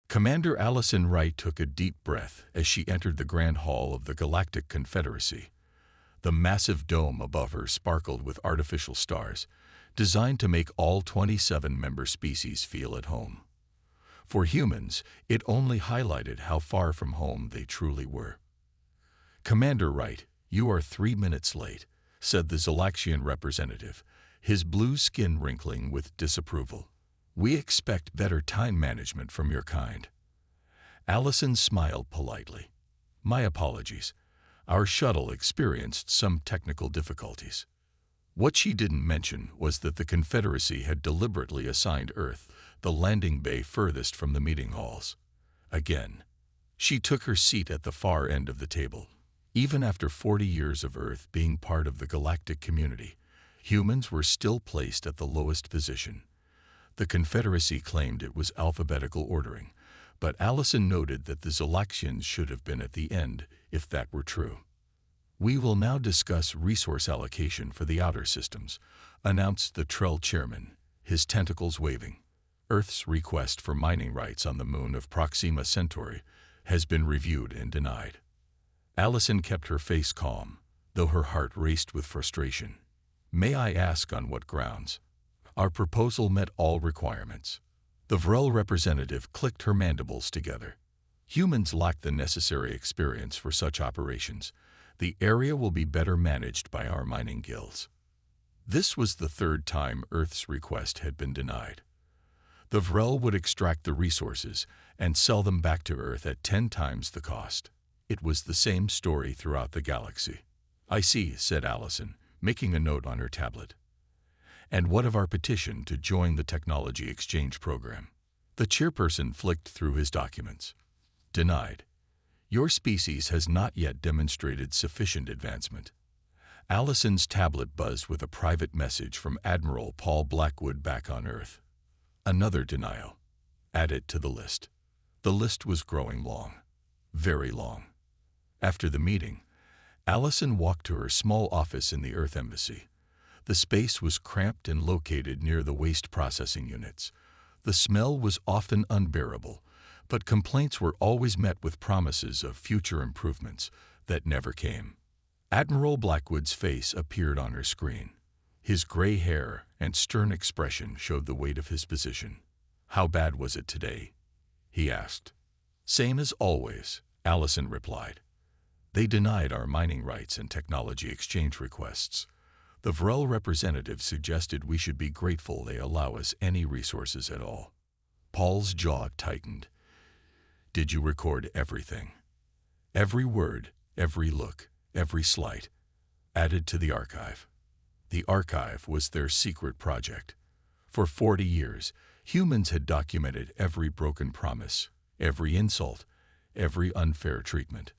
Commander Allison Wright took a deep breath as she entered the Grand Hall of the Galactic Confederacy. The massive dome above her sparkled with artificial stars, designed to make all 27 member species feel at home. For humans, it only highlighted how far from home they truly were. "Commander Wright, you are 3 minutes late," said the Zalaxian representative, his blue skin wrinkling with disapproval. "We expect better time management from your kind." Allison smiled politely. "My apologies. Our shuttle experienced some technical difficulties." What she didn't mention was that the Confederacy had deliberately assigned Earth the landing bay furthest from the meeting halls. Again, she took her seat at the far end of the table. Even after 40 years of Earth being part of the galactic community, humans were still placed at the lowest position. The Confederacy claimed it was alphabetical ordering, but Allison noted that the Zalaxians should have been at the end if that were true. "We will now discuss resource allocation for the outer systems," announced the Trell chairman, his tentacles waving. "Earth's request for mining rights on the moon of Proxima Centauri has been reviewed and denied." Allison kept her face calm, though her heart raced with frustration. "May I ask on what grounds?" "Our proposal met all requirements." The Vrel representative clicked her mandibles together. "Humans lack the necessary experience for such operations. The area will be better managed by our mining guilds." This was the third time Earth's request had been denied. The Vrel would extract the resources and sell them back to Earth at 10 times the cost. It was the same story throughout the galaxy. "I see," said Allison, making a note on her tablet. "And what of our petition to join the technology exchange program?" The chairperson flicked through his documents. "Denied. Your species has not yet demonstrated sufficient advancement." Allison's tablet buzzed with a private message from Admiral Paul Blackwood back on Earth. Another denial. Add it to the list. The list was growing long. Very long. After the meeting, Allison walked to her small office in the Earth Embassy. The space was cramped and located near the waste processing units. The smell was often unbearable, but complaints were always met with promises of future improvements that never came. Admiral Blackwood's face appeared on her screen. His gray hair and stern expression showed the weight of his position. "How bad was it today?" he asked. "Same as always," Allison replied. "They denied our mining rights and technology exchange requests. The Vrel representative suggested we should be grateful they allow us any resources at all." Paul's jaw tightened. "Did you record everything?" "Every word, every look, every slight. Added to the archive." The archive was their secret project. For 40 years, humans had documented every broken promise, every insult, every unfair treatment.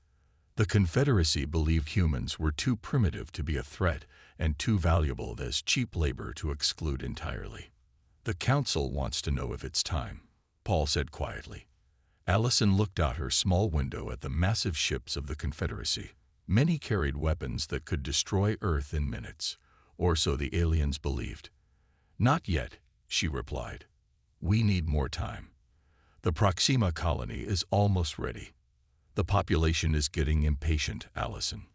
The Confederacy believed humans were too primitive to be a threat and too valuable as cheap labor to exclude entirely. "The Council wants to know if it's time," Paul said quietly. Allison looked out her small window at the massive ships of the Confederacy. Many carried weapons that could destroy Earth in minutes, or so the aliens believed. "Not yet," she replied. "We need more time. The Proxima colony is almost ready. The population is getting impatient, Allison.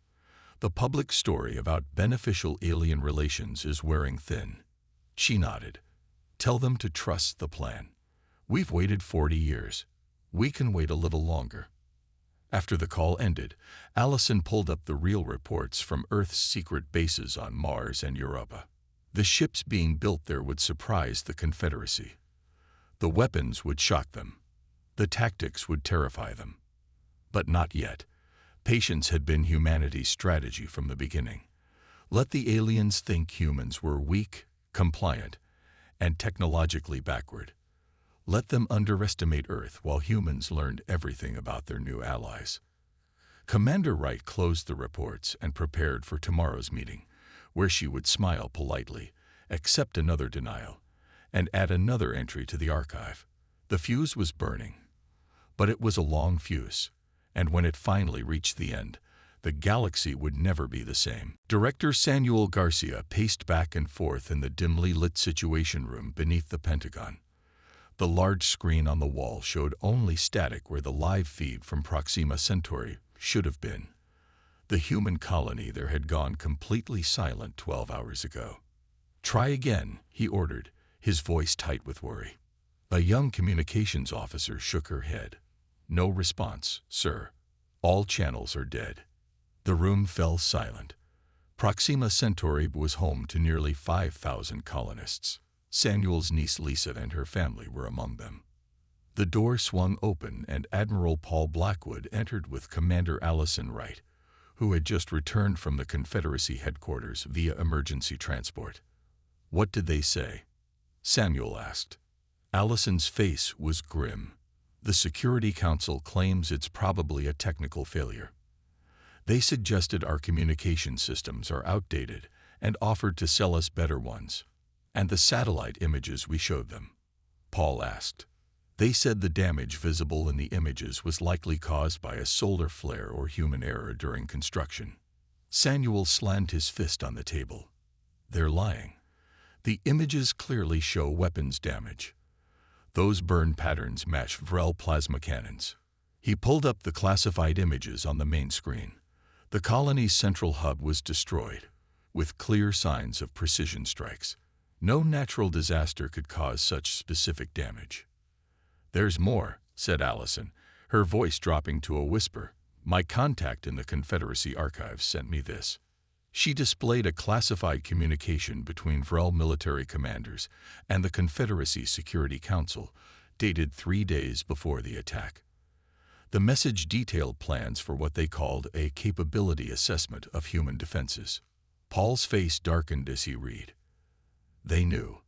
The public story about beneficial alien relations is wearing thin." She nodded. "Tell them to trust the plan. We've waited 40 years. We can wait a little longer." After the call ended, Allison pulled up the real reports from Earth's secret bases on Mars and Europa. The ships being built there would surprise the Confederacy. The weapons would shock them. The tactics would terrify them. But not yet. Patience had been humanity's strategy from the beginning. Let the aliens think humans were weak, compliant, and technologically backward. Let them underestimate Earth while humans learned everything about their new allies. Commander Wright closed the reports and prepared for tomorrow's meeting, where she would smile politely, accept another denial, and add another entry to the archive. The fuse was burning. But it was a long fuse, and when it finally reached the end, the galaxy would never be the same. Director Samuel Garcia paced back and forth in the dimly lit Situation Room beneath the Pentagon. The large screen on the wall showed only static where the live feed from Proxima Centauri should have been. The human colony there had gone completely silent 12 hours ago. "Try again," he ordered, his voice tight with worry. A young communications officer shook her head. "No response, sir. All channels are dead." The room fell silent. Proxima Centauri was home to nearly 5,000 colonists. Samuel's niece Lisa and her family were among them. The door swung open and Admiral Paul Blackwood entered with Commander Allison Wright, who had just returned from the Confederacy headquarters via emergency transport. "What did they say?" Samuel asked. Allison's face was grim. "The Security Council claims it's probably a technical failure. They suggested our communication systems are outdated and offered to sell us better ones." "And the satellite images we showed them?" Paul asked. "They said the damage visible in the images was likely caused by a solar flare or human error during construction." Samuel slammed his fist on the table. "They're lying. The images clearly show weapons damage. Those burn patterns match Vrel plasma cannons." He pulled up the classified images on the main screen. The colony's central hub was destroyed, with clear signs of precision strikes. No natural disaster could cause such specific damage. "There's more," said Allison, her voice dropping to a whisper. "My contact in the Confederacy archives sent me this." She displayed a classified communication between Vrel military commanders and the Confederacy Security Council, dated 3 days before the attack. The message detailed plans for what they called a capability assessment of human defenses. Paul's face darkened as he read. They knew.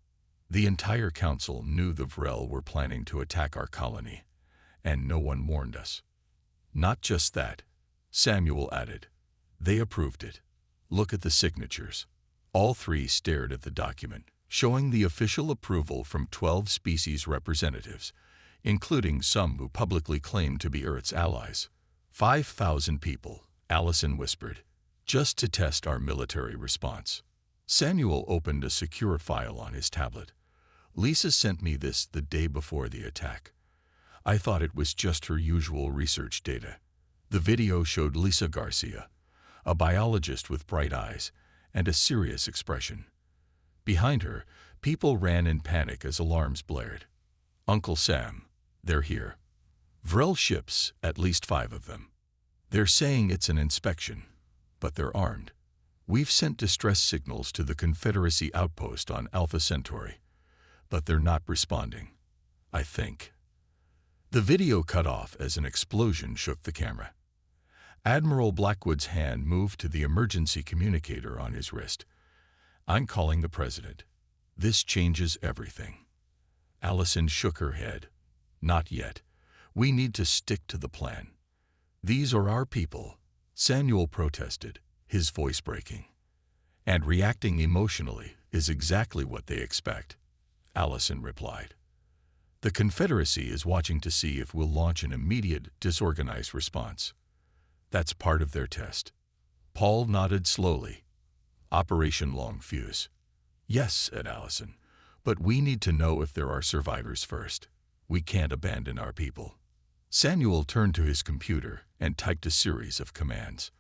The entire council knew the Vrel were planning to attack our colony, and no one warned us. "Not just that," Samuel added. "They approved it. Look at the signatures." All three stared at the document, showing the official approval from 12 species representatives, including some who publicly claimed to be Earth's allies. 5,000 people, Allison whispered, just to test our military response. Samuel opened a secure file on his tablet. "Lisa sent me this the day before the attack. I thought it was just her usual research data." The video showed Lisa Garcia, a biologist with bright eyes and a serious expression. Behind her, people ran in panic as alarms blared. "Uncle Sam, they're here. Vrel ships, at least 5 of them. They're saying it's an inspection, but they're armed. We've sent distress signals to the Confederacy outpost on Alpha Centauri, but they're not responding, I think." The video cut off as an explosion shook the camera. Admiral Blackwood's hand moved to the emergency communicator on his wrist. "I'm calling the president. This changes everything." Allison shook her head. "Not yet. We need to stick to the plan." "These are our people," Samuel protested, his voice breaking. "And reacting emotionally is exactly what they expect," Allison replied. "The Confederacy is watching to see if we'll launch an immediate, disorganized response. That's part of their test." Paul nodded slowly. "Operation Longfuse." "Yes," said Allison, "but we need to know if there are survivors first. We can't abandon our people." Samuel turned to his computer and typed a series of commands.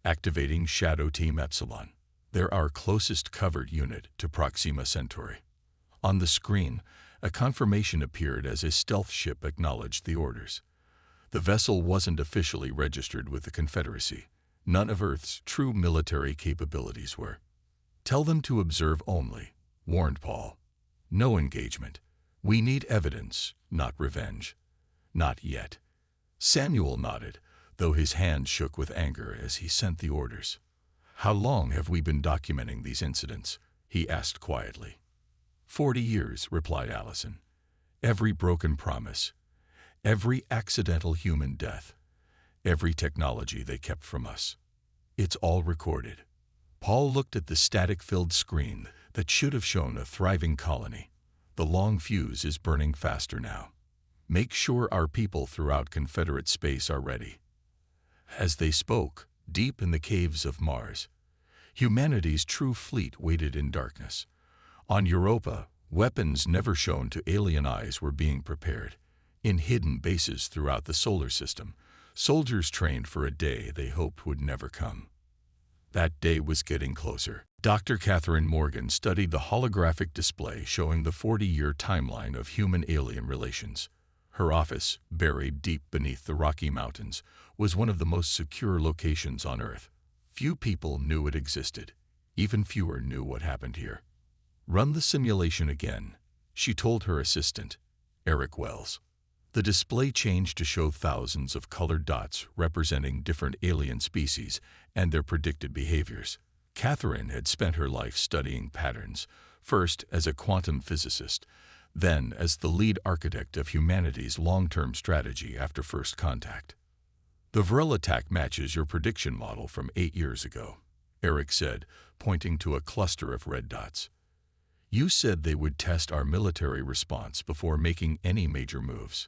"Activating Shadow Team Epsilon. They're our closest covered unit to Proxima Centauri." On the screen, a confirmation appeared as a stealth ship acknowledged the orders. The vessel wasn't officially registered with the Confederacy. None of Earth's true military capabilities were. "Tell them to observe only," warned Paul. "No engagement. We need evidence, not revenge." "Not yet." Samuel nodded, though his hand shook with anger as he sent the orders. "How long have we been documenting these incidents?" he asked quietly. 40 years, replied Allison. "Every broken promise, every accidental human death, every technology they kept from us. It's all recorded." Paul looked at the static-filled screen that should have shown a thriving colony. "The Longfuse is burning faster now. Make sure our people throughout Confederate space are ready." As they spoke, deep in the caves of Mars, humanity's true fleet waited in darkness. On Europa, Weapons never shown to alien eyes were being prepared. In hidden bases throughout the solar system, soldiers trained for a day they hoped would never come. That day was getting closer. Dr. Catherine Morgan studied the holographic display showing the 40-year timeline of human-alien relations. Her office, buried deep beneath the Rocky Mountains, was one of the most secure locations on Earth. Few people knew it existed. Even fewer knew what happened here. "Run the simulation again," she told her assistant, Eric Wells. The display changed to show thousands of colored dots representing different alien species and their predicted behaviors. Catherine had spent her life studying patterns, first as a quantum physicist, then as the lead architect of humanity's long-term strategy after first contact. "The Vril attack matches your prediction model from 8 years ago," Eric said, pointing to a cluster of red dots. "You said they would test our military response before making any major moves."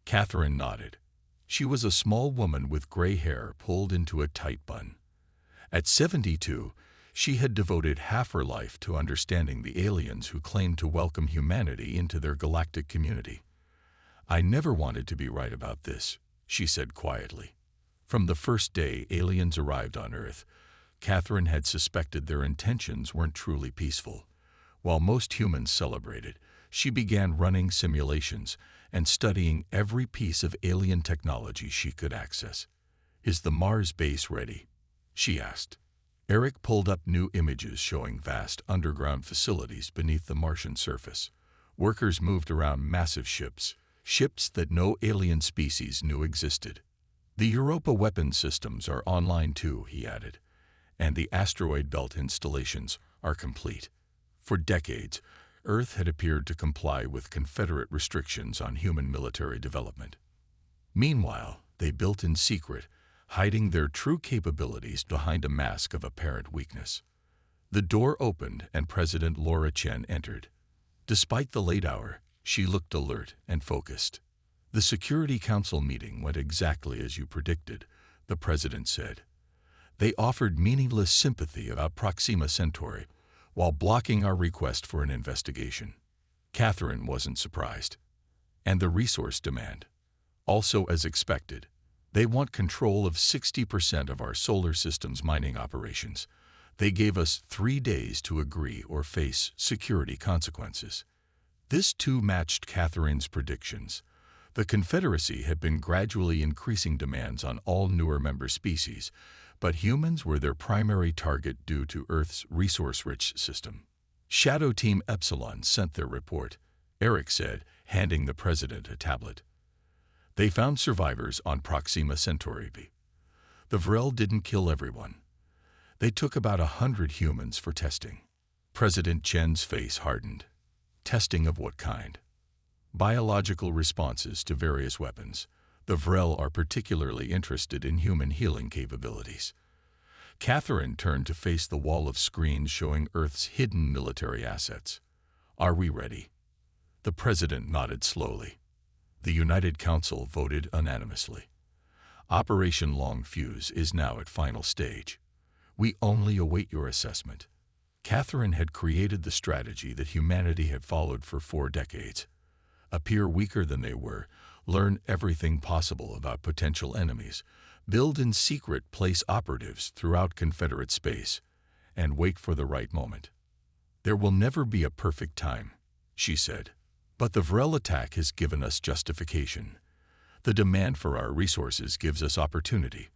Catherine nodded. She was a small woman with gray hair pulled into a tight bun. At 72, she had devoted half her life to understanding the aliens who claimed to welcome humanity into their galactic community. "I never wanted to be right about this," she said quietly. From the first day aliens arrived on Earth, Catherine had suspected their intentions weren't truly peaceful. While most humans celebrated, she began running simulations and studying every piece of alien technology she could access. "Is the Mars base ready?" she asked. Eric pulled up new images showing vast underground facilities beneath the Martian surface. Workers moved around massive ships that no alien species knew existed. "The Europa weapon systems are online too," he added, "and the asteroid belt installations are complete." For decades, Earth had appeared to comply with Confederate restrictions on human military development. Meanwhile, they built in secret, hiding their true capabilities behind a mask of apparent weakness. The door opened and President Laura Chen entered. Despite the late hour, she looked alert and focused. "The Security Council meeting went exactly as you predicted," the president said. "They offered meaningless sympathy about Proxima Centauri, while blocking our request for an investigation." Catherine wasn't surprised. "And the resource demand? Also as expected. They want control of 60% of our solar system's mining operations. They gave us 3 days to agree or face security consequences." This too matched Catherine's predictions. The Confederacy had been gradually increasing demands on all newer member species, but humans were their primary target due to Earth's resource-rich system. "Shadow Team Epsilon sent their report," Eric said, handing the president a tablet. "They found survivors on Proxima Centauri. The Vril didn't kill everyone. They took about 100 humans for testing." President Chen's face hardened. "Testing of what kind?" "Biological responses to various weapons. The Vril are particularly interested in human healing capabilities." Catherine turned to face the wall of screens showing Earth's hidden military assets. "Are we ready?" The president nodded slowly. The United Council voted unanimously. "Operation Longfuse is now at final stage. We only await your assessment." Catherine had created the strategy that humanity had followed for 4 decades. Appear weaker than they were, learn everything possible about potential enemies, build in secret place operatives throughout Confederate space, and wait for the right moment. "There will never be a perfect time," she said. "But the Vril attack has given us justification. The demand for our resources gives us opportunity.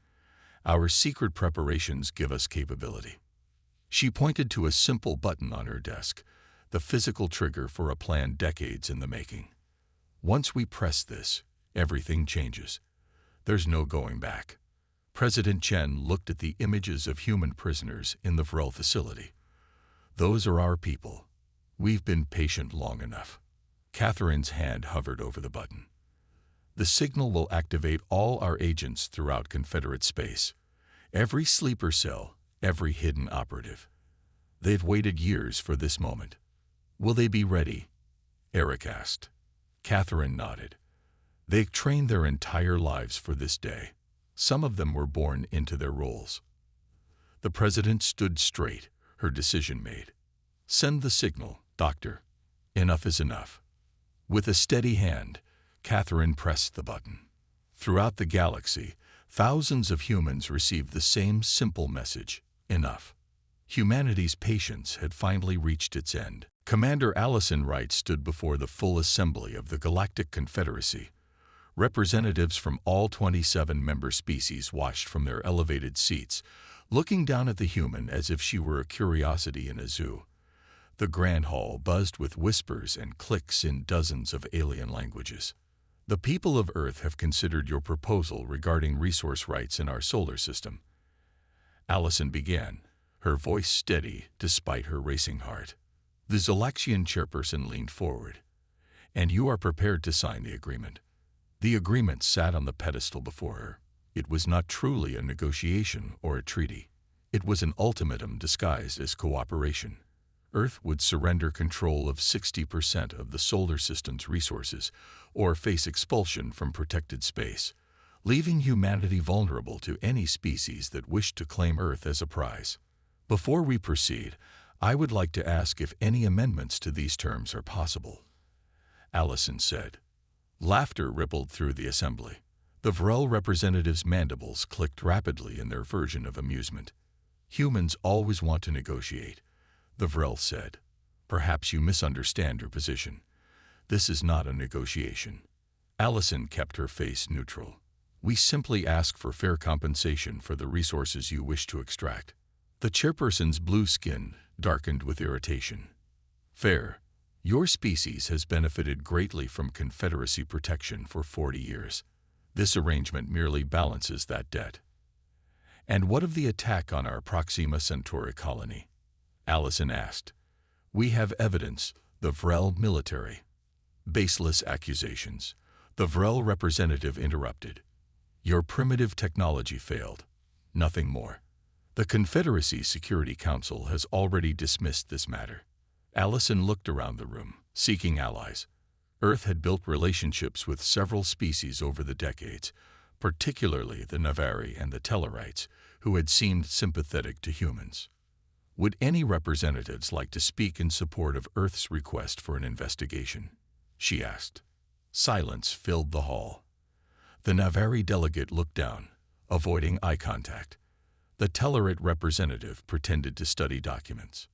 Our secret preparations give us capability." She pointed to a simple button on her desk, the physical trigger for a plan decades in the making. "Once we press this, everything changes. There's no going back." President Chen looked at the images of human prisoners in the Vril facility. "Those are our people. We've been patient long enough." Catherine's hand hovered over the button. "The signal will activate all our agents throughout Confederate space. Every sleeper cell, every hidden operative. They've waited years for this moment." "Will they be ready?" Eric asked. Catherine nodded. "They've trained their entire lives for this day. Some of them were born into their roles." The president stood straight, her decision made. "Send the signal, Doctor." Enough is enough. With a steady hand, Catherine pressed the button. Throughout the galaxy, thousands of humans received the same simple message: enough. Humanity's patience had finally reached its end. Commander Allison Wright stood before the full assembly of the Galactic Confederacy. Representatives from all 27 member species watched from their elevated seats, looking down at the human as if she were a curiosity in a zoo. The grand hall buzzed with whispers and clicks in dozens of alien languages. The people of Earth have considered your proposal regarding resource rights in our solar system. Allison began, her voice steady despite her racing heart. The Zalaxian chairperson leaned forward. And you are prepared to sign the agreement. The agreement sat on the pedestal before her. It was not truly a negotiation or a treaty. It was an ultimatum disguised as cooperation. Earth would surrender control of 60% of the solar system's resources or face expulsion from protected space, leaving humanity vulnerable to any species that wished to claim Earth as a prize. Before we proceed, I would like to ask if any amendments to these terms are possible, Allison said. Laughter rippled through the assembly. The Vrel representatives' mandibles clicked rapidly in their version of amusement. Humans always want to negotiate, the Vrel said. Perhaps you misunderstand your position. This is not a negotiation. Allison kept her face neutral. We simply ask for fair compensation for the resources you wish to extract. The chairperson's blue skin darkened with irritation. Fair. Your species has benefited greatly from Confederacy protection for 40 years. This arrangement merely balances that debt. And what of the attack on our Proxima Centauri colony? Allison asked. We have evidence, the Vrel military. Baseless accusations. The Vrel representative interrupted. Your primitive technology failed. Nothing more. The Confederacy Security Council has already dismissed this matter. Allison looked around the room, seeking allies. Earth had built relationships with several species over the decades, particularly the Navari and the Tellarites, who had seemed sympathetic to humans. Would any representatives like to speak in support of Earth's request for an investigation? She asked. Silence filled the hall. The Navari delegate looked down, avoiding eye contact. The Tellarite representative pretended to study documents.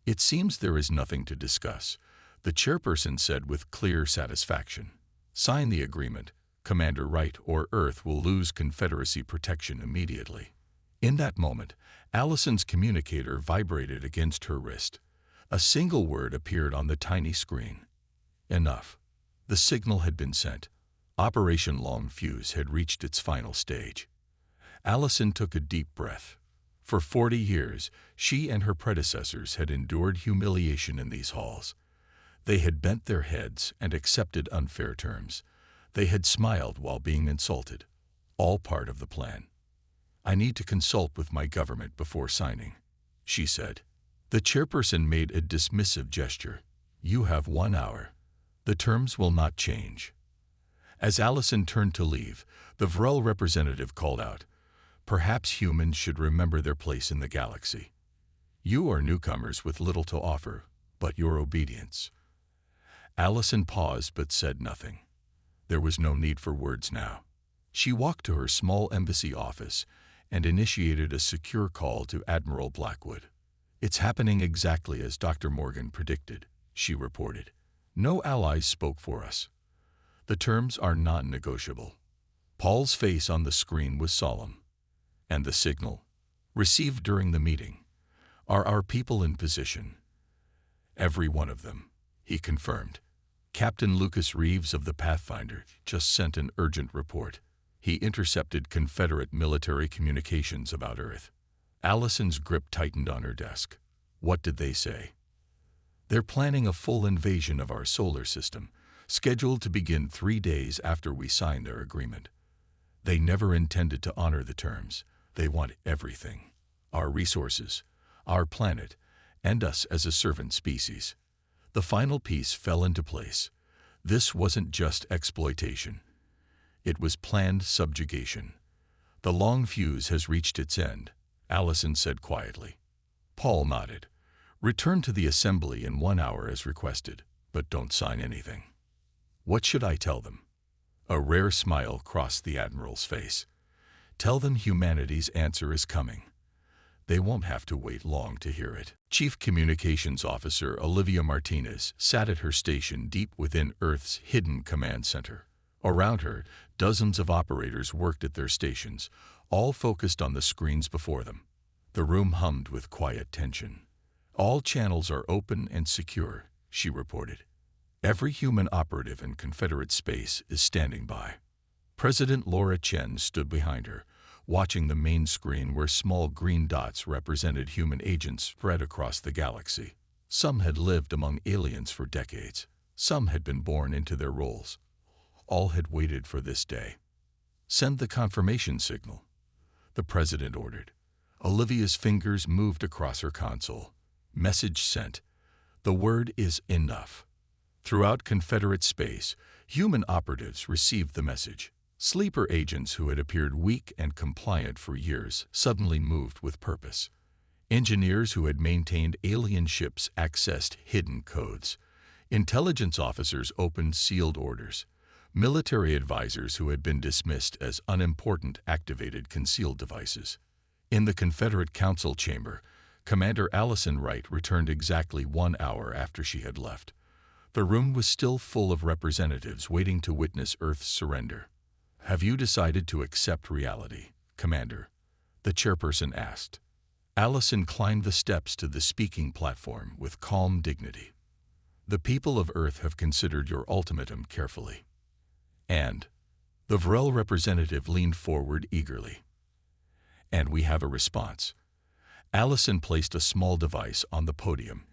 It seems there is nothing to discuss, the chairperson said with clear satisfaction. Sign the agreement. Commander Wright or Earth will lose Confederacy protection immediately. In that moment, Allison's communicator vibrated against her wrist. A single word appeared on the tiny screen. Enough. The signal had been sent. Operation Longfuse had reached its final stage. Allison took a deep breath. For 40 years, she and her predecessors had endured humiliation in these halls. They had bent their heads and accepted unfair terms. They had smiled while being insulted. All part of the plan. I need to consult with my government before signing, she said. The chairperson made a dismissive gesture. You have 1 hour. The terms will not change. As Allison turned to leave, the Vrel representative called out, Perhaps humans should remember their place in the galaxy. You are newcomers with little to offer, but your obedience. Allison paused but said nothing. There was no need for words now. She walked to her small embassy office and initiated a secure call to Admiral Blackwood. It's happening exactly as Dr. Morgan predicted, she reported. No allies spoke for us. The terms are non-negotiable. Paul's face on the screen was solemn. And the signal, received during the meeting, are our people in position. Every one of them, he confirmed. Captain Lucas Reeves of the Pathfinder just sent an urgent report. He intercepted Confederate military communications about Earth. Allison's grip tightened on her desk. What did they say? They're planning a full invasion of our solar system, scheduled to begin 3 days after we sign their agreement. They never intended to honor the terms. They want everything. Our resources, our planet, and us as a servant species. The final piece fell into place. This wasn't just exploitation. It was planned subjugation. The Longfuse has reached its end, Allison said quietly. Paul nodded. Return to the assembly in 1 hour as requested. but don't sign anything. What should I tell them? A rare smile crossed the Admiral's face. Tell them humanity's answer is coming. They won't have to wait long to hear it. Chief Communications Officer Olivia Martinez sat at her station deep within Earth's hidden command center. Around her, dozens of operators worked at their stations, all focused on the screens before them. The room hummed with quiet tension. All channels are open and secure, she reported. Every human operative in Confederate space is standing by. President Laura Chen stood behind her, watching the main screen where small green dots represented human agents spread across the galaxy. Some had lived among aliens for decades. Some had been born into their roles. All had waited for this day. Send the confirmation signal, the president ordered. Olivia's fingers moved across her console. Message sent. The word is enough. Throughout Confederate space, human operatives received the message. Sleeper agents who had appeared weak and compliant for years suddenly moved with purpose. Engineers who had maintained alien ships accessed hidden codes. Intelligence officers opened sealed orders. Military advisors who had been dismissed as unimportant activated concealed devices. In the Confederate Council chamber, Commander Allison Wright returned exactly 1 hour after she had left. The room was still full of representatives waiting to witness Earth's surrender. Have you decided to accept reality, Commander? The chairperson asked. Allison climbed the steps to the speaking platform with calm dignity. The people of Earth have considered your ultimatum carefully. And the Vrel representative leaned forward eagerly. And we have a response. Allison placed a small device on the podium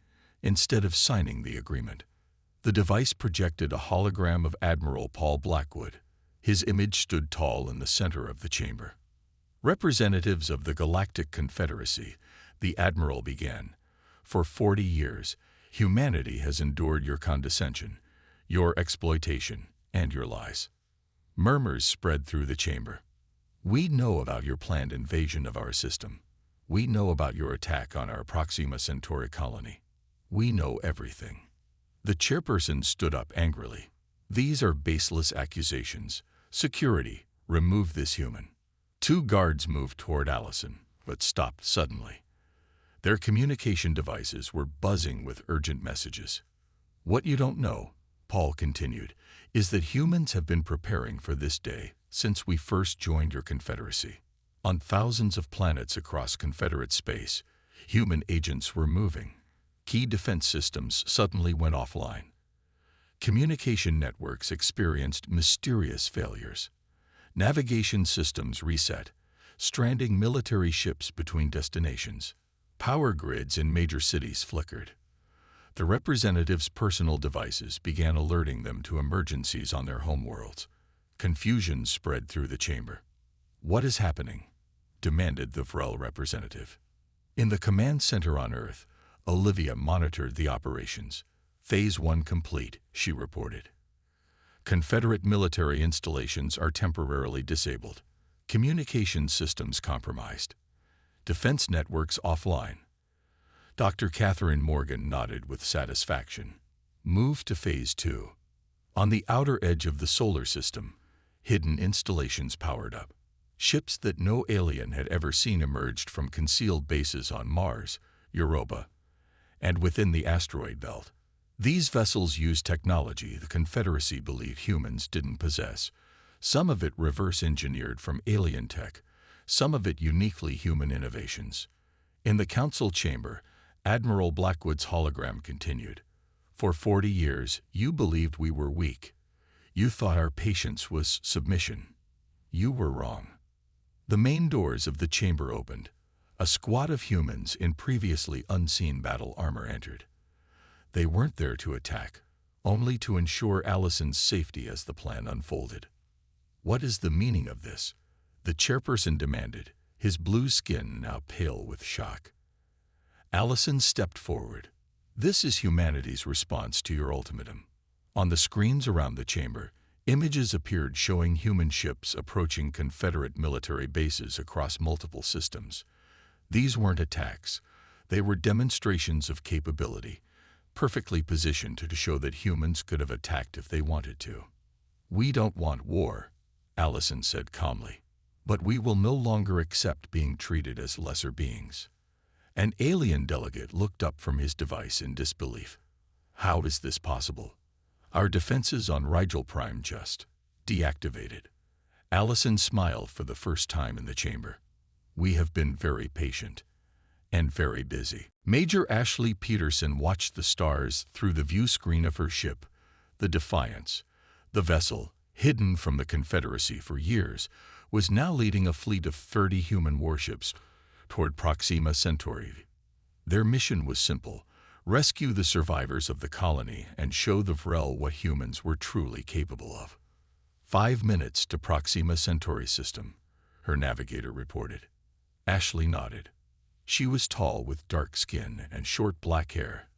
instead of signing the agreement. The device projected a hologram of Admiral Paul Blackwood. His image stood tall in the center of the chamber. Representatives of the Galactic Confederacy, the Admiral began. For 40 years, humanity has endured your condescension, your exploitation, and your lies. Murmurs spread through the chamber. We know about your planned invasion of our system. We know about your attack on our Proxima Centauri colony. We know everything. The chairperson stood up angrily. These are baseless accusations. Security, remove this human. 2 guards moved toward Allison, but stopped suddenly. Their communication devices were buzzing with urgent messages. What you don't know, Paul continued, is that humans have been preparing for this day since we first joined your confederacy. On thousands of planets across Confederate space, human agents were moving. Key defense systems suddenly went offline. Communication networks experienced mysterious failures. Navigation systems reset, stranding military ships between destinations. Power grids in major cities flickered. The representatives' personal devices began alerting them to emergencies on their homeworlds. Confusion spread through the chamber. What is happening? Demanded the Vrel representative. In the command center on Earth, Olivia monitored the operations. Phase 1 complete, she reported. Confederate military installations are temporarily disabled. Communication systems compromised. Defense networks offline. Dr. Catherine Morgan nodded with satisfaction. Move to Phase 2. On the outer edge of the solar system, hidden installations powered up. Ships that no alien had ever seen emerged from concealed bases on Mars, Europa, and within the asteroid belt. These vessels used technology the Confederacy believed humans didn't possess, some of it reverse-engineered from alien tech, some of it uniquely human innovations. In the council chamber, Admiral Blackwood's hologram continued. For 40 years, you believed we were weak. You thought our patience was submission. You were wrong. The main doors of the chamber opened. A squad of humans in previously unseen battle armor entered. They weren't there to attack, only to ensure Allison's safety as the plan unfolded. What is the meaning of this? The chairperson demanded, his blue skin now pale with shock. Allison stepped forward. This is humanity's response to your ultimatum. On the screens around the chamber, images appeared showing human ships approaching Confederate military bases across multiple systems. These weren't attacks. They were demonstrations of capability, perfectly positioned to show that humans could have attacked if they wanted to. "We don't want war," Allison said calmly, "but we will no longer accept being treated as lesser beings." An alien delegate looked up from his device in disbelief. "How is this possible? Our defenses on Rigel Prime just deactivated." Allison smiled for the first time in the chamber. "We have been very patient and very busy." Major Ashley Peterson watched the stars through the view screen of her ship, the Defiance. The vessel, hidden from the Confederacy for years, was now leading a fleet of 30 human warships toward Proxima Centauri. Their mission was simple: rescue the survivors of the colony and show the Vrel what humans were truly capable of. 5 minutes to Proxima Centauri system, her navigator reported. Ashley nodded. She was tall with dark skin and short black hair,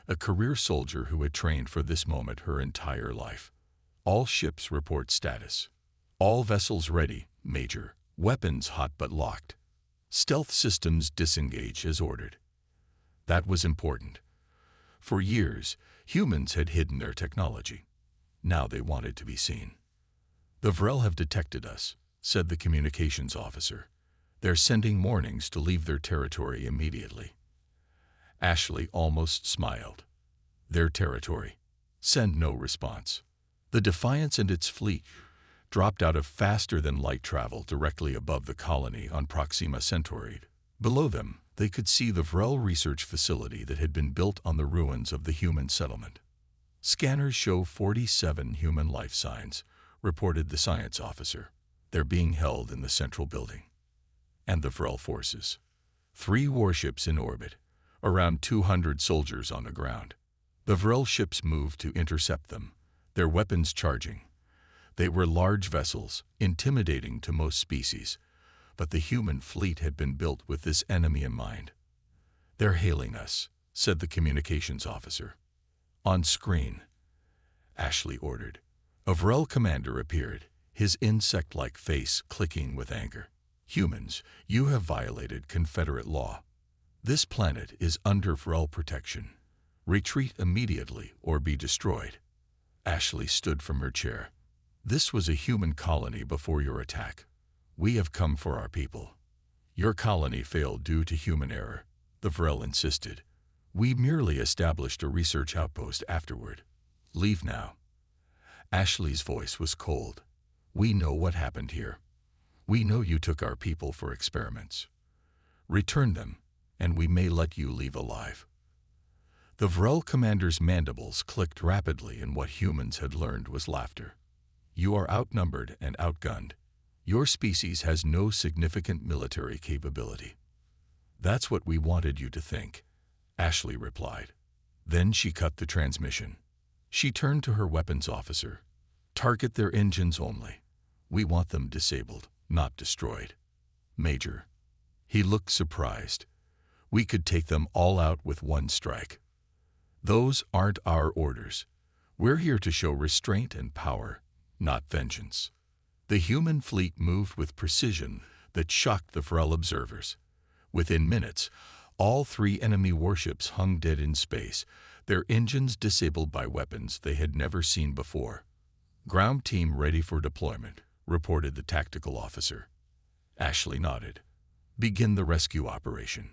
a career soldier who had trained for this moment her entire life. "All ships report status. All vessels ready, Major. Weapons hot but locked. Stealth systems disengage as ordered." That was important. For years, humans had hidden their technology. Now they wanted to be seen. "The Vrel have detected us," said the communications officer. "They're sending warnings to leave their territory immediately." Ashley almost smiled. Their territory. Send no response. The Defiance and its fleet dropped out of faster-than-light travel directly above the colony on Proxima Centauri. Below them, they could see the Vrel research facility that had been built on the ruins of the human settlement. "Scanners show 47 human life signs," reported the science officer. "They're being held in the central building." And the Vrel forces. 3 warships in orbit, around 200 soldiers on the ground. The Vrel ships moved to intercept them, their weapons charging. They were large vessels, intimidating to most species, but the human fleet had been built with this enemy in mind. "They're hailing us," said the communications officer. "On screen," Ashley ordered. A Vrel commander appeared, his insect-like face clicking with anger. "Humans, you have violated Confederate law. This planet is under Vrel protection. Retreat immediately or be destroyed." Ashley stood from her chair. "This was a human colony before your attack. We have come for our people." "Your colony failed due to human error," the Vrel insisted. "We merely established a research outpost afterward. Leave now." Ashley's voice was cold. "We know what happened here. We know you took our people for experiments. Return them, and we may let you leave alive." The Vrel commander's mandibles clicked rapidly, and what humans had learned was laughter. "You are outnumbered and outgunned. Your species has no significant military capability." "That's what we wanted you to think," Ashley replied. Then she cut the transmission. She turned to her weapons officer. "Target their engines only. We want them disabled, not destroyed." "Major." He looked surprised. "We could take them all out with one strike." "Those aren't our orders. We're here to show restraint and power, not vengeance." The human fleet moved with precision that shocked the Vrel observers. Within minutes, all 3 enemy warships hung dead in space, their engines disabled by weapons they had never seen before. "Ground team ready for deployment," reported the tactical officer. Ashley nodded. "Begin the rescue operation."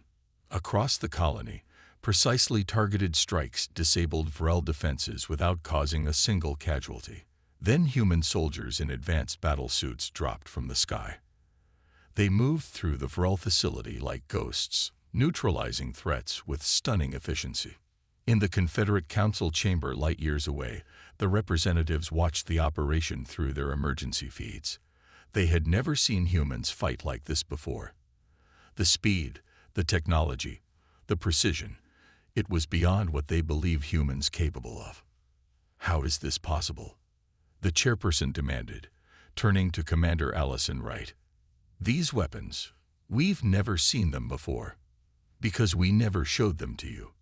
Across the colony, precisely targeted strikes disabled Vrel defenses without causing a single casualty. Then human soldiers in advanced battle suits dropped from the sky. They moved through the Vrel facility like ghosts, neutralizing threats with stunning efficiency. In the Confederate Council chamber light years away, the representatives watched the operation through their emergency feeds. They had never seen humans fight like this before. The speed, the technology, the precision, it was beyond what they believed humans capable of. "How is this possible?" the chairperson demanded, turning to Commander Allison Wright. "These weapons, we've never seen them before." "Because we never showed them to you,"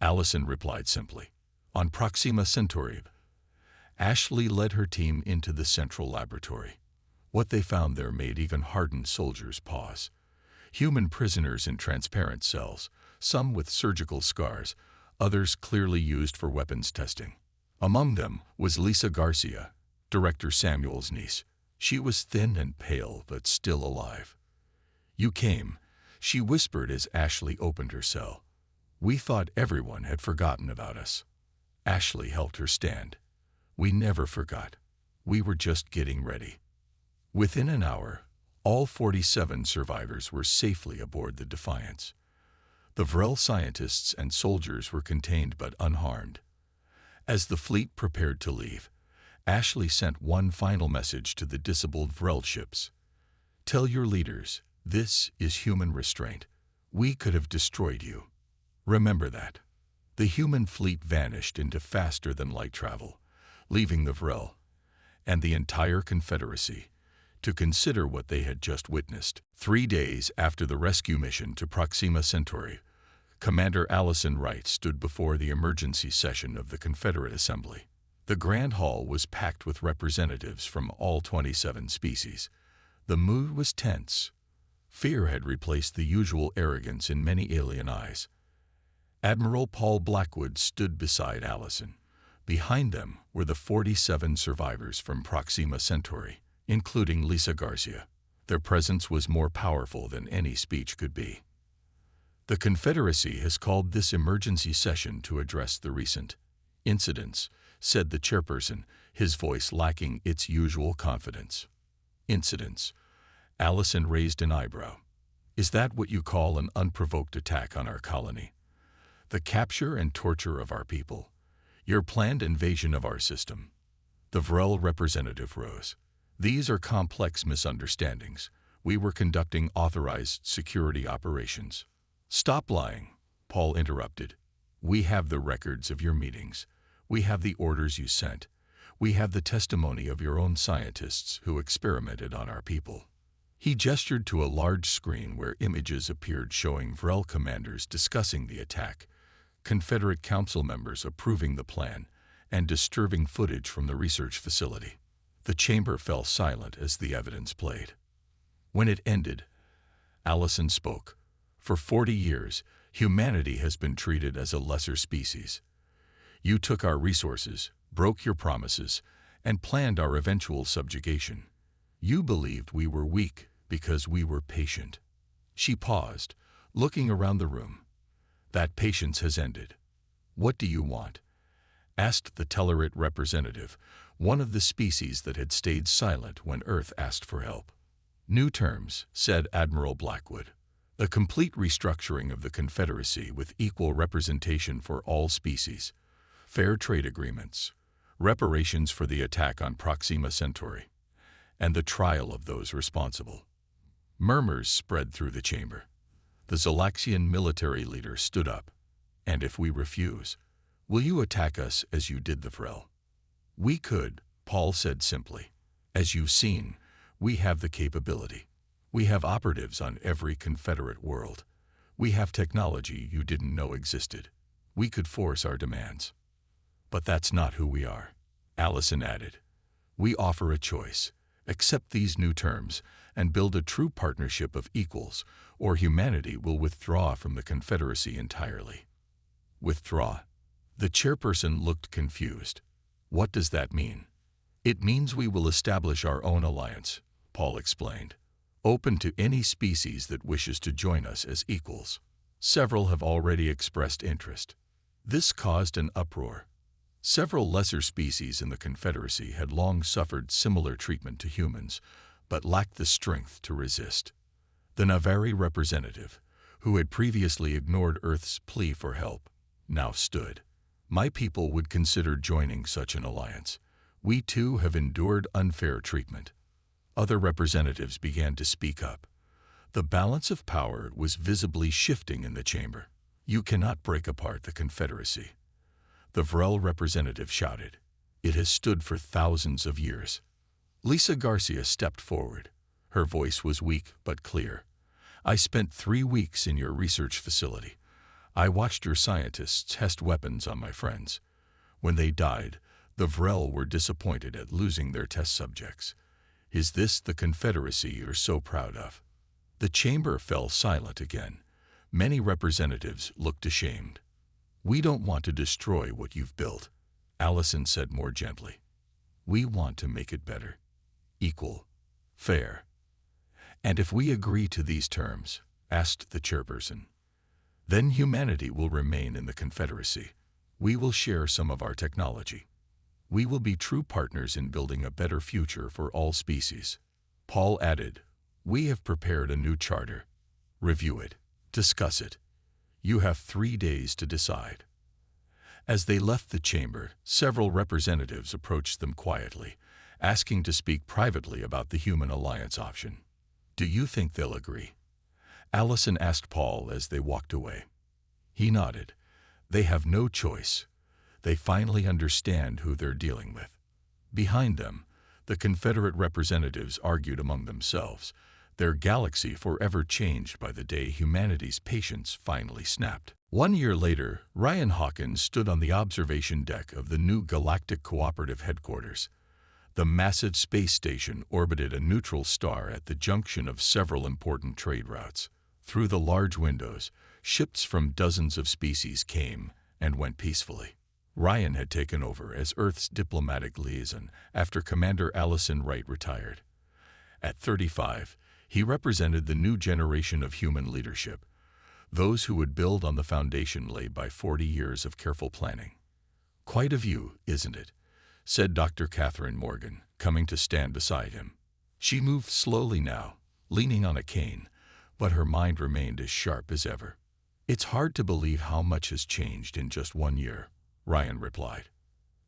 Allison replied simply. On Proxima Centauri, Ashley led her team into the central laboratory. What they found there made even hardened soldiers pause. Human prisoners in transparent cells, some with surgical scars, others clearly used for weapons testing. Among them was Lisa Garcia, Director Samuel's niece. She was thin and pale, but still alive. "You came," she whispered as Ashley opened her cell. "We thought everyone had forgotten about us." Ashley helped her stand. "We never forgot. We were just getting ready." Within an hour, all 47 survivors were safely aboard the Defiance. The Vrel scientists and soldiers were contained but unharmed. As the fleet prepared to leave, Ashley sent one final message to the disabled Vrel ships. "Tell your leaders, this is human restraint. We could have destroyed you. Remember that." The human fleet vanished into faster-than-light travel, leaving the Vrel and the entire Confederacy to consider what they had just witnessed. 3 days after the rescue mission to Proxima Centauri, Commander Allison Wright stood before the emergency session of the Confederate Assembly. The Grand Hall was packed with representatives from all 27 species. The mood was tense. Fear had replaced the usual arrogance in many alien eyes. Admiral Paul Blackwood stood beside Allison. Behind them were the 47 survivors from Proxima Centauri, including Lisa Garcia. Their presence was more powerful than any speech could be. "The Confederacy has called this emergency session to address the recent incidents," said the chairperson, his voice lacking its usual confidence. "Incidents?" Allison raised an eyebrow. "Is that what you call an unprovoked attack on our colony? The capture and torture of our people? Your planned invasion of our system?" The Vrel representative rose. "These are complex misunderstandings. We were conducting authorized security operations." "Stop lying," Paul interrupted. "We have the records of your meetings. We have the orders you sent. We have the testimony of your own scientists who experimented on our people." He gestured to a large screen where images appeared showing Vrel commanders discussing the attack, Confederate council members approving the plan, and disturbing footage from the research facility. The chamber fell silent as the evidence played. When it ended, Allison spoke. "For 40 years, humanity has been treated as a lesser species. You took our resources, broke your promises, and planned our eventual subjugation. You believed we were weak because we were patient." She paused, looking around the room. "That patience has ended. What do you want?" asked the Tellerite representative, one of the species that had stayed silent when Earth asked for help. "New terms," said Admiral Blackwood. "A complete restructuring of the Confederacy with equal representation for all species, fair trade agreements, reparations for the attack on Proxima Centauri, and the trial of those responsible." Murmurs spread through the chamber. The Zalaxian military leader stood up. "And if we refuse, will you attack us as you did the Vrel?" "We could," Paul said simply. "As you've seen, we have the capability. We have operatives on every Confederate world. We have technology you didn't know existed. We could force our demands." "But that's not who we are," Allison added. "We offer a choice. Accept these new terms and build a true partnership of equals, or humanity will withdraw from the Confederacy entirely." "Withdraw?" The chairperson looked confused. "What does that mean?" "It means we will establish our own alliance," Paul explained, "open to any species that wishes to join us as equals. Several have already expressed interest." This caused an uproar. Several lesser species in the Confederacy had long suffered similar treatment to humans, but lacked the strength to resist. The Navari representative, who had previously ignored Earth's plea for help, now stood. "My people would consider joining such an alliance. We too have endured unfair treatment." Other representatives began to speak up. The balance of power was visibly shifting in the chamber. "You cannot break apart the Confederacy," the Vrel representative shouted. "It has stood for thousands of years." Lisa Garcia stepped forward. Her voice was weak but clear. "I spent 3 weeks in your research facility. I watched your scientists test weapons on my friends. When they died, the Vrel were disappointed at losing their test subjects. Is this the Confederacy you're so proud of?" The chamber fell silent again. Many representatives looked ashamed. "We don't want to destroy what you've built," Allison said more gently. "We want to make it better, equal, fair." "And if we agree to these terms," asked the chairperson, "then humanity will remain in the Confederacy. We will share some of our technology. We will be true partners in building a better future for all species." Paul added, "We have prepared a new charter. Review it. Discuss it. You have 3 days to decide." As they left the chamber, several representatives approached them quietly, asking to speak privately about the Human Alliance option. "Do you think they'll agree?" Allison asked Paul as they walked away. He nodded. They have no choice. They finally understand who they're dealing with. Behind them, the Confederate representatives argued among themselves, their galaxy forever changed by the day humanity's patience finally snapped. 1 year later, Ryan Hawkins stood on the observation deck of the new Galactic Cooperative headquarters. The massive space station orbited a neutral star at the junction of several important trade routes. Through the large windows, ships from dozens of species came and went peacefully. Ryan had taken over as Earth's diplomatic liaison after Commander Allison Wright retired. At 35, he represented the new generation of human leadership, those who would build on the foundation laid by 40 years of careful planning. "Quite a view, isn't it?" said Dr. Catherine Morgan, coming to stand beside him. She moved slowly now, leaning on a cane, but her mind remained as sharp as ever. "It's hard to believe how much has changed in just 1 year," Ryan replied.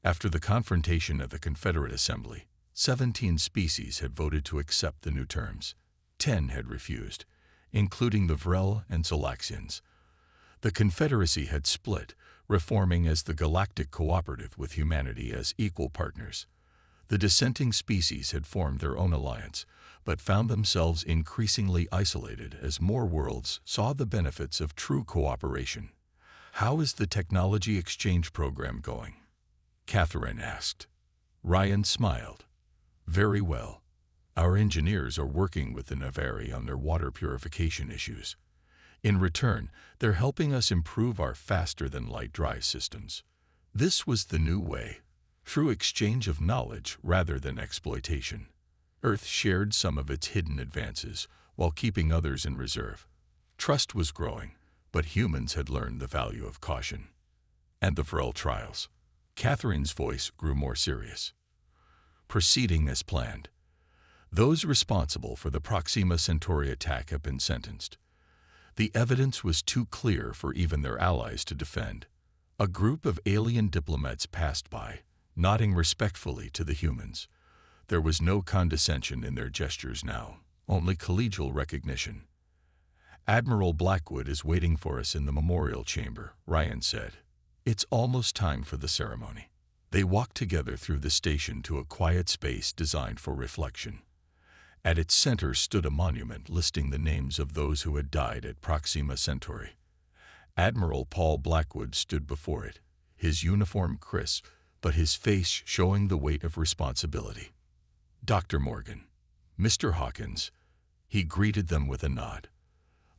After the confrontation at the Confederate Assembly, 17 species had voted to accept the new terms. 10 had refused, including the Vrel and Zolaxians. The Confederacy had split, reforming as the Galactic Cooperative with humanity as equal partners. The dissenting species had formed their own alliance, but found themselves increasingly isolated as more worlds saw the benefits of true cooperation. "How is the technology exchange program going?" Catherine asked. Ryan smiled. "Very well. Our engineers are working with the Navari on their water purification issues. In return, they're helping us improve our faster-than-light drive systems. This was the new way, through exchange of knowledge rather than exploitation. Earth shared some of its hidden advances while keeping others in reserve. Trust was growing, but humans had learned the value of caution." "And the Vrel trials?" Catherine's voice grew more serious. "Proceeding as planned. Those responsible for the Proxima Centauri attack have been sentenced. The evidence was too clear for even their allies to defend. A group of alien diplomats passed by, nodding respectfully to the humans. There was no condescension in their gestures now, only collegial recognition. "Admiral Blackwood is waiting for us in the memorial chamber," Ryan said. "It's almost time for the ceremony." They walked together through the station to a quiet space designed for reflection. At its center stood a monument listing the names of those who had died at Proxima Centauri. Admiral Paul Blackwood stood before it, his uniform crisp, but his face showing the weight of responsibility. "Dr. Morgan, Mr. Hawkins," he greeted them with a nod.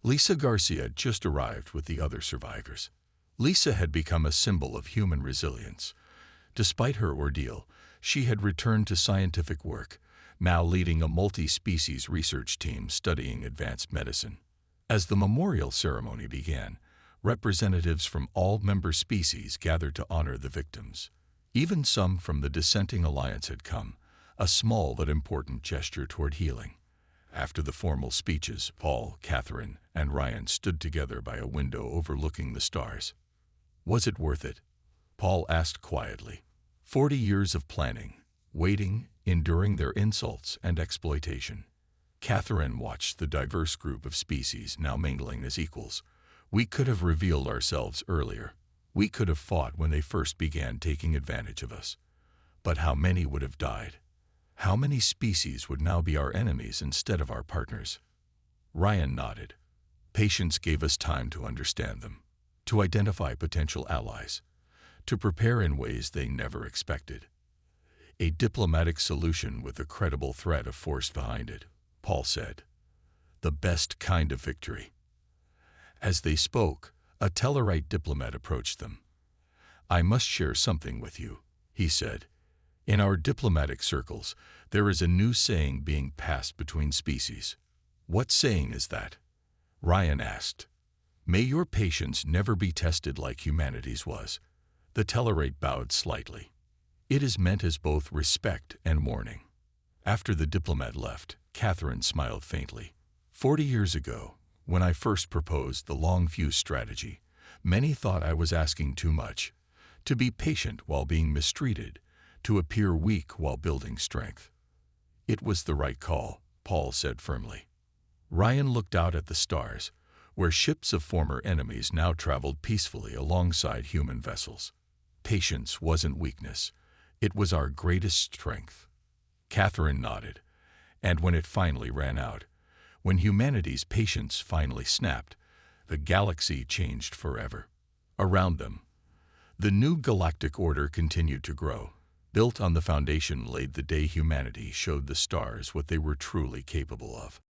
Lisa Garcia had just arrived with the other survivors. Lisa had become a symbol of human resilience. Despite her ordeal, she had returned to scientific work, now leading a multi-species research team studying advanced medicine. As the memorial ceremony began, representatives from all member species gathered to honor the victims. Even some from the dissenting alliance had come, a small but important gesture toward healing. After the formal speeches, Paul, Catherine, and Ryan stood together by a window overlooking the stars. "Was it worth it?" Paul asked quietly. 40 years of planning, waiting, enduring their insults and exploitation. Catherine watched the diverse group of species now mingling as equals. "We could have revealed ourselves earlier. We could have fought when they first began taking advantage of us. But how many would have died? How many species would now be our enemies instead of our partners?" Ryan nodded. "Patience gave us time to understand them, to identify potential allies, to prepare in ways they never expected. A diplomatic solution with a credible threat of force behind it," Paul said. "The best kind of victory." As they spoke, a Tellarite diplomat approached them. "I must share something with you," he said. "In our diplomatic circles, there is a new saying being passed between species." "What saying is that?" Ryan asked. "May your patience never be tested like humanity's was." The Tellerate bowed slightly. "It is meant as both respect and warning." After the diplomat left, Catherine smiled faintly. 40 years ago, when I first proposed the Longfuse strategy, many thought I was asking too much. To be patient while being mistreated, to appear weak while building strength. "It was the right call," Paul said firmly. Ryan looked out at the stars, where ships of former enemies now traveled peacefully alongside human vessels. Patience wasn't weakness. It was our greatest strength. Catherine nodded, and when it finally ran out, when humanity's patience finally snapped, the galaxy changed forever. Around them, the new galactic order continued to grow, built on the foundation laid the day humanity showed the stars what they were truly capable of.